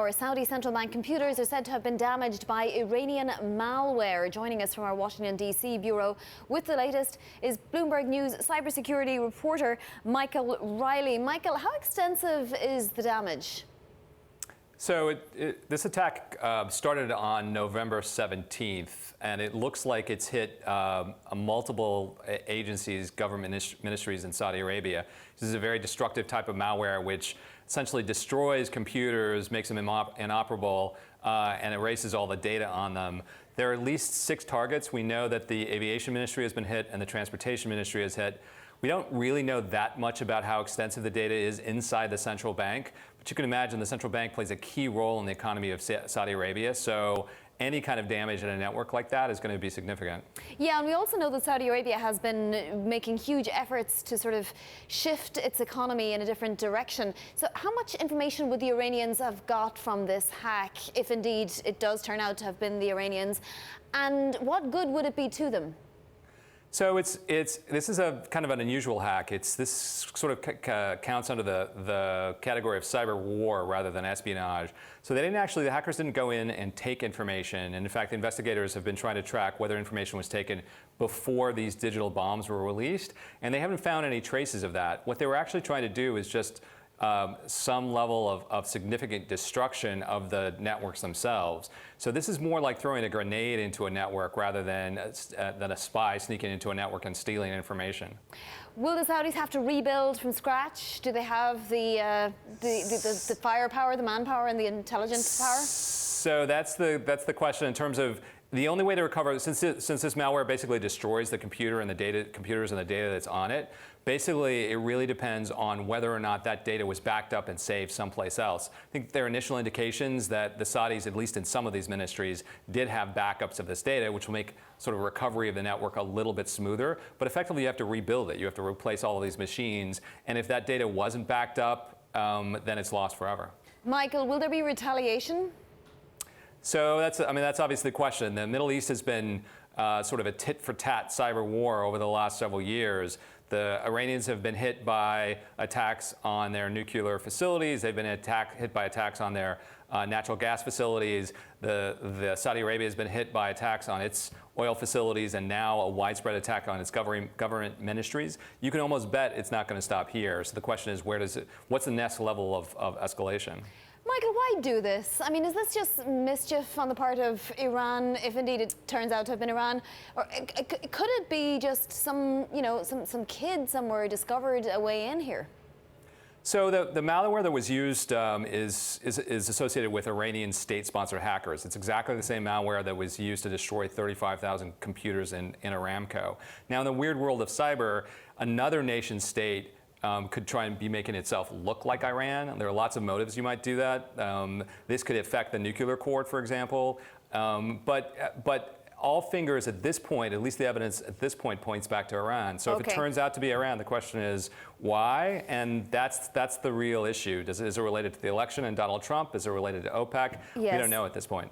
Our Saudi central bank computers are said to have been damaged by Iranian malware. Joining us from our Washington, D.C. bureau with the latest is Bloomberg News cybersecurity reporter Michael Riley. Michael, how extensive is the damage? So this attack started on November 17th, and it looks like it's hit multiple agencies, government ministries in Saudi Arabia. This is a very destructive type of malware which essentially destroys computers, makes them inoperable, and erases all the data on them. There are at least 6 targets. We know that the aviation ministry has been hit and the transportation ministry has hit. We don't really know that much about how extensive the data is inside the central bank, but you can imagine the central bank plays a key role in the economy of Saudi Arabia, so any kind of damage in a network like that is going to be significant. Yeah, and we also know that Saudi Arabia has been making huge efforts to sort of shift its economy in a different direction. So how much information would the Iranians have got from this hack, if indeed it does turn out to have been the Iranians, and what good would it be to them? So this is a kind of an unusual hack. This sort of counts under the category of cyber war rather than espionage. So the hackers didn't go in and take information. And in fact, the investigators have been trying to track whether information was taken before these digital bombs were released. And they haven't found any traces of that. What they were actually trying to do is just some level of significant destruction of the networks themselves. So this is more like throwing a grenade into a network rather than a spy sneaking into a network and stealing information. Will the Saudis have to rebuild from scratch? Do they have the firepower, the manpower, and the intelligence power? So that's the question in terms of the only way to recover, since this malware basically destroys the computer and the computers and the data that's on it, basically it really depends on whether or not that data was backed up and saved someplace else. I think there are initial indications that the Saudis, at least in some of these ministries, did have backups of this data, which will make sort of recovery of the network a little bit smoother. But effectively, you have to rebuild it. You have to replace all of these machines. And if that data wasn't backed up, then it's lost forever. Michael, will there be retaliation? So that's obviously the question. The Middle East has been sort of a tit-for-tat cyber war over the last several years. The Iranians have been hit by attacks on their nuclear facilities. They've been hit by attacks on their natural gas facilities. The Saudi Arabia has been hit by attacks on its oil facilities, and now a widespread attack on its government ministries. You can almost bet it's not going to stop here. So the question is, what's the next level of escalation? Michael, why do this? I mean, is this just mischief on the part of Iran, if indeed it turns out to have been Iran? Or could it be just some kid somewhere discovered a way in here? So the malware that was used is associated with Iranian state-sponsored hackers. It's exactly the same malware that was used to destroy 35,000 computers in Aramco. Now, in the weird world of cyber, another nation state could try and be making itself look like Iran. There are lots of motives you might do that. This could affect the nuclear core, for example. But all fingers at this point, at least the evidence at this point, points back to Iran. So if it turns out to be Iran, the question is why? And that's the real issue. Is it related to the election and Donald Trump? Is it related to OPEC? Yes. We don't know at this point.